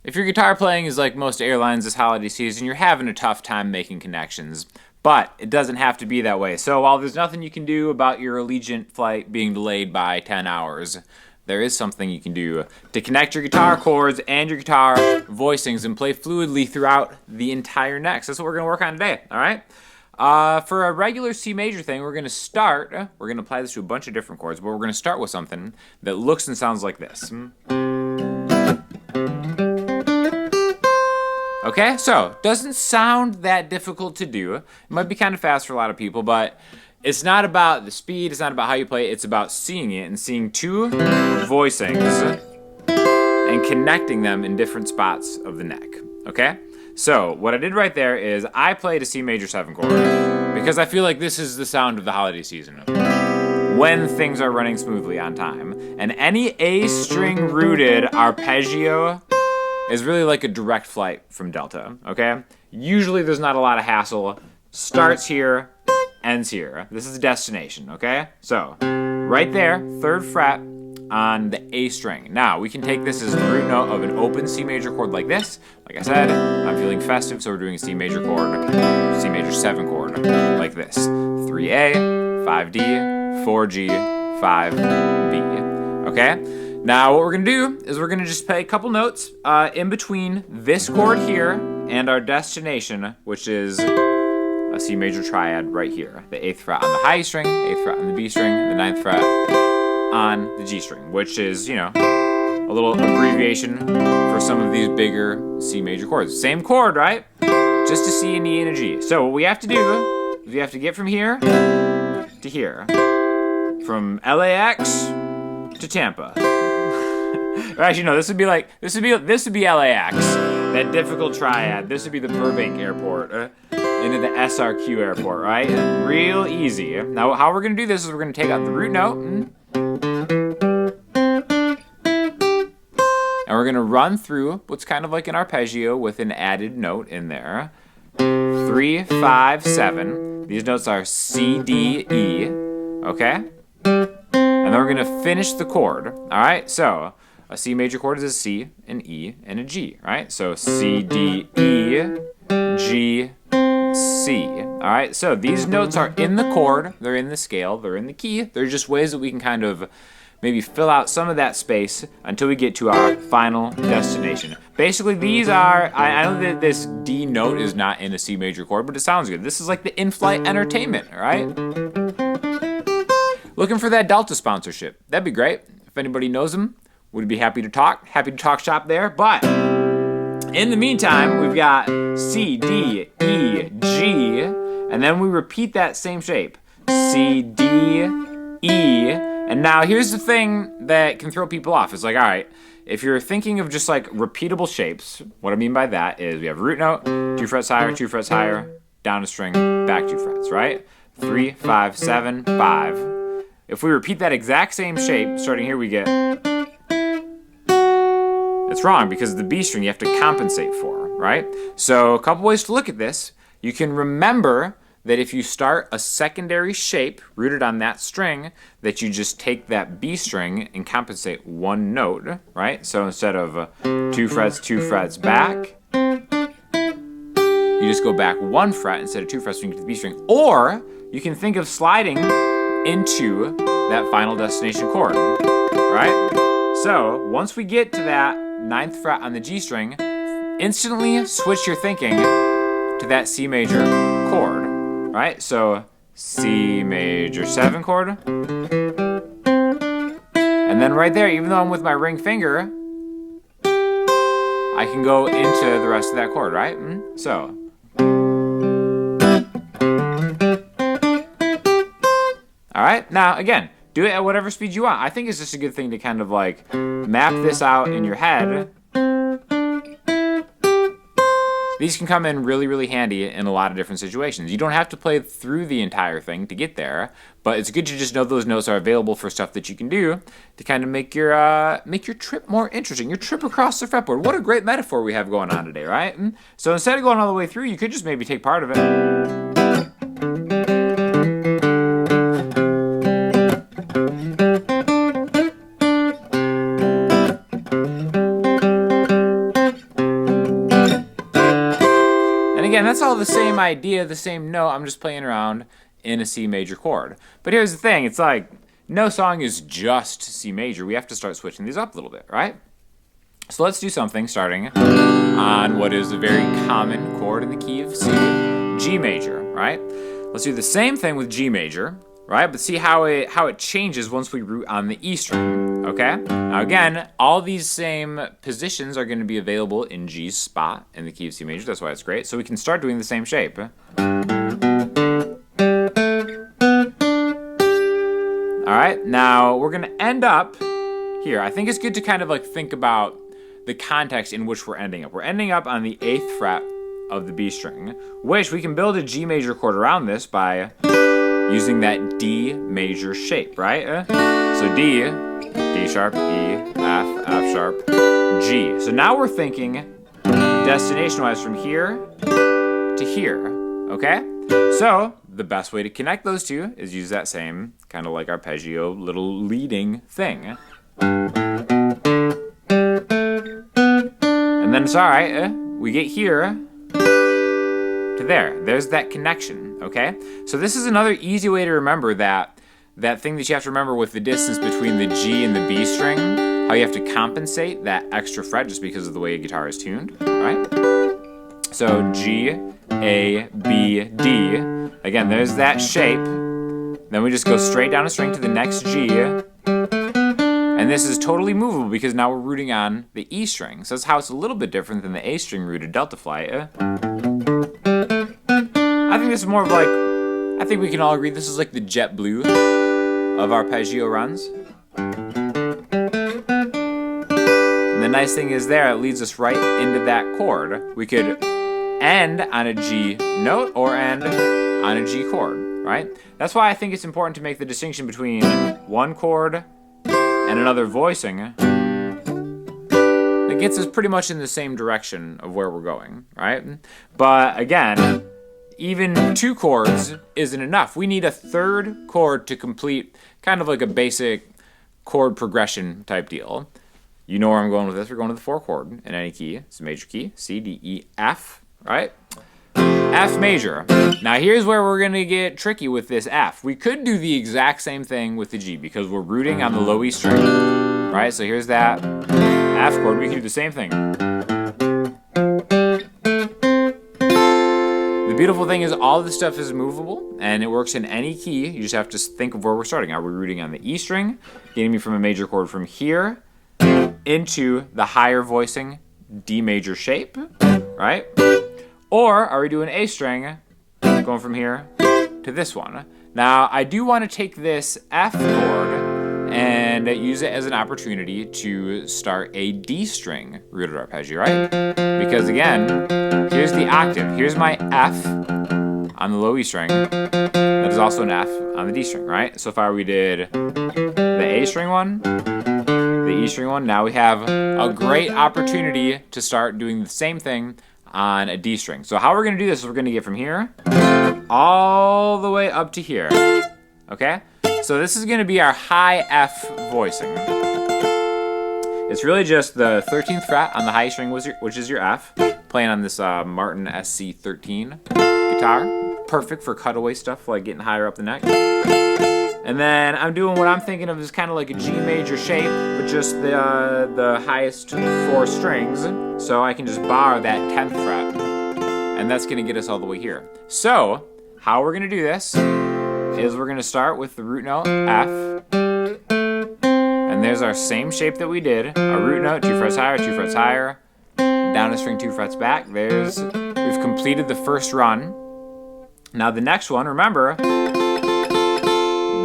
If your guitar playing is like most airlines this holiday season, you're having a tough time making connections. But it doesn't have to be that way. So while there's nothing you can do about your Allegiant flight being delayed by 10 hours, there is something you can do to connect your guitar chords and your guitar voicings and play fluidly throughout the entire neck. So that's what we're going to work on today, all right? For a regular C major thing, we're going to apply this to a bunch of different chords, but we're going to start with something that looks and sounds like this. Okay, so doesn't sound that difficult to do. It might be kind of fast for a lot of people, but it's not about the speed, it's not about how you play it, it's about seeing it and seeing two voicings and connecting them in different spots of the neck, okay? So what I did right there is I played a C major 7 chord because I feel like this is the sound of the holiday season when things are running smoothly on time. And any A string rooted arpeggio is really like a direct flight from Delta, okay? Usually there's not a lot of hassle. Starts here, ends here. This is the destination, okay? So, right there, 3rd fret on the A string. Now, we can take this as the root note of an open C major chord like this. Like I said, I'm feeling festive, so we're doing a C major chord, C major 7 chord, like this. 3A, 5D, 4G, 5B, okay? Now, what we're going to do is we're going to just play a couple notes in between this chord here and our destination, which is a C major triad right here. The 8th fret on the high E string, 8th fret on the B string, and the 9th fret on the G string, which is, you know, a little abbreviation for some of these bigger C major chords. Same chord, right? Just a C, an E, and a G. So what we have to do is we have to get from here to here. From LAX to Tampa. Or actually, no, this would be LAX, that difficult triad. This would be the Burbank airport into the SRQ airport, right? Real easy. Now, how we're going to do this is we're going to take out the root note, and we're going to run through what's kind of like an arpeggio with an added note in there. 3, 5, 7. These notes are C, D, E, okay? And then we're going to finish the chord, all right? So a C major chord is a C, an E, and a G, right? So C, D, E, G, C. All right, so these notes are in the chord, they're in the scale, they're in the key. They're just ways that we can kind of maybe fill out some of that space until we get to our final destination. Basically, these are, I know that this D note is not in a C major chord, but it sounds good. This is like the in-flight entertainment, all right? Looking for that Delta sponsorship. That'd be great. If anybody knows them, would be happy to talk shop there. But in the meantime, we've got C, D, E, G, and then we repeat that same shape. C, D, E, and now here's the thing that can throw people off. It's like, all right, if you're thinking of just like repeatable shapes, what I mean by that is we have a root note, 2 frets higher, down a string, back 2 frets, right? 3, 5, 7, 5. If we repeat that exact same shape, starting here we get, it's wrong because the B string you have to compensate for, right? So a couple ways to look at this. You can remember that if you start a secondary shape rooted on that string, that you just take that B string and compensate one note, right? So instead of 2 frets back, you just go back 1 fret instead of 2 frets to the B string. Or you can think of sliding into that final destination chord, right? So once we get to that 9th fret on the G string, instantly switch your thinking to that C major chord, right? So C major 7 chord, and then right there, even though I'm with my ring finger, I can go into the rest of that chord, right? So all right, now again, do it at whatever speed you want. I think it's just a good thing to kind of like map this out in your head. These can come in really, really handy in a lot of different situations. You don't have to play through the entire thing to get there, but it's good to just know those notes are available for stuff that you can do to kind of make your trip more interesting. Your trip across the fretboard. What a great metaphor we have going on today, right? So instead of going all the way through, you could just maybe take part of it. again, that's all the same idea, the same note. I'm just playing around in a C major chord. But here's the thing. It's like no song is just C major. We have to start switching these up a little bit, right? So let's do something starting on what is a very common chord in the key of C, G major, right? Let's do the same thing with G major, right? But see how it changes once we root on the E string, okay? Now again, all these same positions are going to be available in G's spot in the key of C major. That's why it's great. So we can start doing the same shape. All right, now we're going to end up here. I think it's good to kind of like think about the context in which we're ending up. We're ending up on the 8th fret of the B string, which we can build a G major chord around this by using that D major shape, right? So D, D sharp, E, F, F sharp, G. So now we're thinking destination-wise from here to here, okay? So the best way to connect those two is use that same kind of like arpeggio little leading thing. And then it's all right, we get here to there. There's that connection, okay? So this is another easy way to remember that thing that you have to remember with the distance between the G and the B string, how you have to compensate that extra fret just because of the way a guitar is tuned, right? So G, A, B, D. Again, there's that shape. Then we just go straight down a string to the next G. And this is totally movable because now we're rooting on the E string. So that's how it's a little bit different than the A string rooted delta flight. I think this is more of like, I think we can all agree this is like the jet blue of arpeggio runs. And the nice thing is there, it leads us right into that chord. We could end on a G note or end on a G chord, right? That's why I think it's important to make the distinction between one chord and another voicing. It gets us pretty much in the same direction of where we're going, right? But again, even 2 chords isn't enough. We need a 3rd chord to complete kind of like a basic chord progression type deal. You know where I'm going with this. We're going to the 4 chord in any key. It's a major key, C, D, E, F, right? F major. Now here's where we're going to get tricky with this F. We could do the exact same thing with the G because we're rooting on the low E string, right? So here's that F chord. We can do the same thing. The beautiful thing is all of this stuff is movable and it works in any key. You just have to think of where we're starting. Are we rooting on the E string, getting me from a major chord from here into the higher voicing D major shape, right? Or are we doing A string, going from here to this one? Now, I do want to take this F chord and use it as an opportunity to start a D string rooted arpeggio, right? Because again, here's the octave. Here's my F on the low E string. That is also an F on the D string, right? So far we did the A string one, the E string one. Now we have a great opportunity to start doing the same thing on a D string. So how we're going to do this is we're going to get from here all the way up to here, okay? So this is going to be our high F voicing. It's really just the 13th fret on the high string, which is your F, playing on this Martin SC13 guitar. Perfect for cutaway stuff, like getting higher up the neck. And then I'm doing what I'm thinking of as kind of like a G major shape, but just the highest 4 strings. So I can just borrow that 10th fret, and that's going to get us all the way here. So how we're going to do this is we're going to start with the root note F, and there's our same shape that we did. A root note, 2 frets higher, 2 frets higher, down a string, 2 frets back. We've completed the first run. Now the next one, remember,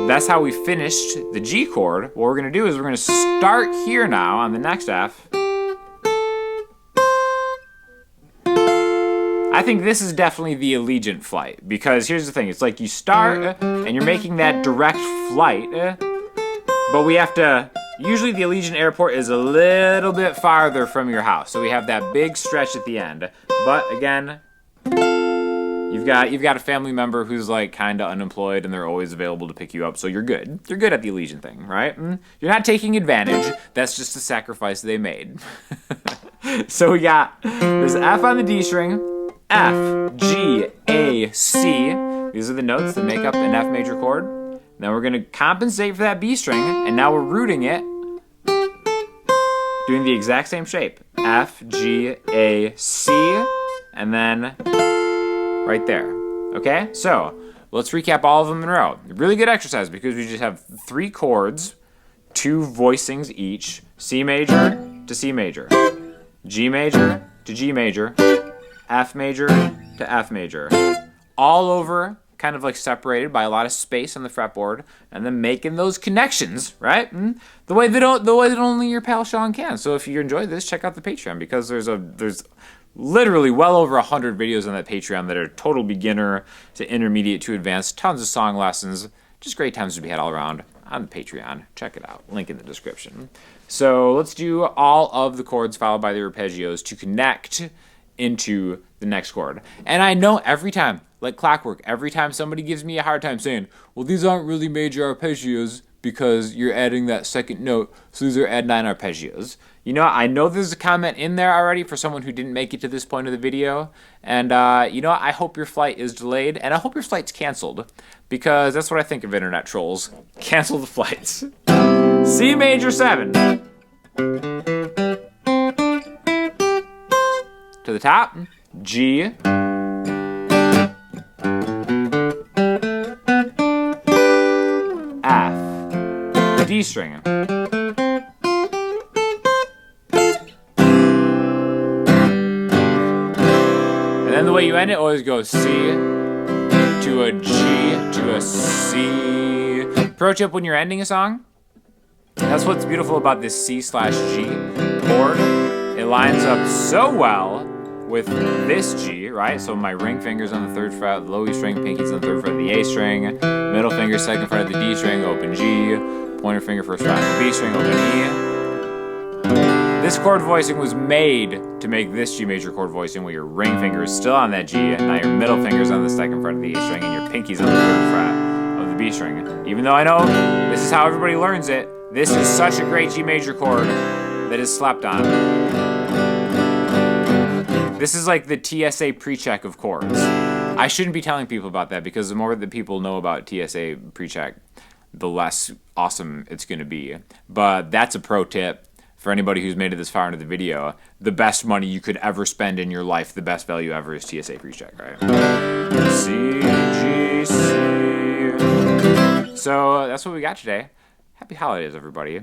that's how we finished the G chord. What we're going to do is we're going to start here now on the next F. I think this is definitely the Allegiant flight, because here's the thing. It's like you start and you're making that direct flight, but we have to, usually the Allegiant airport is a little bit farther from your house, so we have that big stretch at the end. But again, you've got a family member who's like kind of unemployed and they're always available to pick you up, so you're good. You're good at the Allegiant thing, right? You're not taking advantage. That's just a sacrifice they made. So we got this F on the D string, F, G, A, C. These are the notes that make up an F major chord. Then we're going to compensate for that B string, and now we're rooting it, doing the exact same shape. F, G, A, C, and then right there. Okay? So, let's recap all of them in a row. Really good exercise because we just have 3 chords, 2 voicings each, C major to C major, G major to G major, F major to F major. All over, kind of like separated by a lot of space on the fretboard, and then making those connections, right? The way that only your pal Sean can. So if you enjoyed this, check out the Patreon because there's literally well over 100 videos on that Patreon that are total beginner to intermediate to advanced, tons of song lessons, just great times to be had all around on the Patreon. Check it out. Link in the description. So let's do all of the chords followed by the arpeggios to connect into the next chord. And I know every time, like clockwork, every time somebody gives me a hard time saying, well, these aren't really major arpeggios because you're adding that second note, so these are add 9 arpeggios. You know, I know there's a comment in there already for someone who didn't make it to this point of the video, and you know, I hope your flight is delayed, and I hope your flight's canceled, because that's what I think of internet trolls. Cancel the flights. C major 7. To the top, G, F, D string. And then the way you end it always goes C to a G to a C. Pro tip when you're ending a song, that's what's beautiful about this C/G chord. It lines up so well with this G, right? So my ring finger's on the 3rd fret, low E string, pinky's on the 3rd fret of the A string, middle finger 2nd fret of the D string, open G, pointer finger 1st fret of the B string, open E. This chord voicing was made to make this G major chord voicing where your ring finger is still on that G, and now your middle finger's on the 2nd fret of the A string, and your pinky's on the 3rd fret of the B string. Even though I know this is how everybody learns it, this is such a great G major chord that is slept on. This is like the TSA pre-check of chords. I shouldn't be telling people about that because the more that people know about TSA pre-check, the less awesome it's going to be. But that's a pro tip for anybody who's made it this far into the video. The best money you could ever spend in your life, the best value ever is TSA pre-check, right? C, G, C. So that's what we got today. Happy holidays, everybody.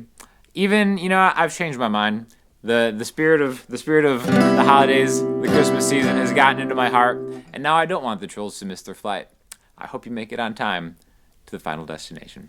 Even, you know, I've changed my mind. The spirit of the holidays, the Christmas season has gotten into my heart, and now I don't want the trolls to miss their flight. I hope you make it on time to the final destination.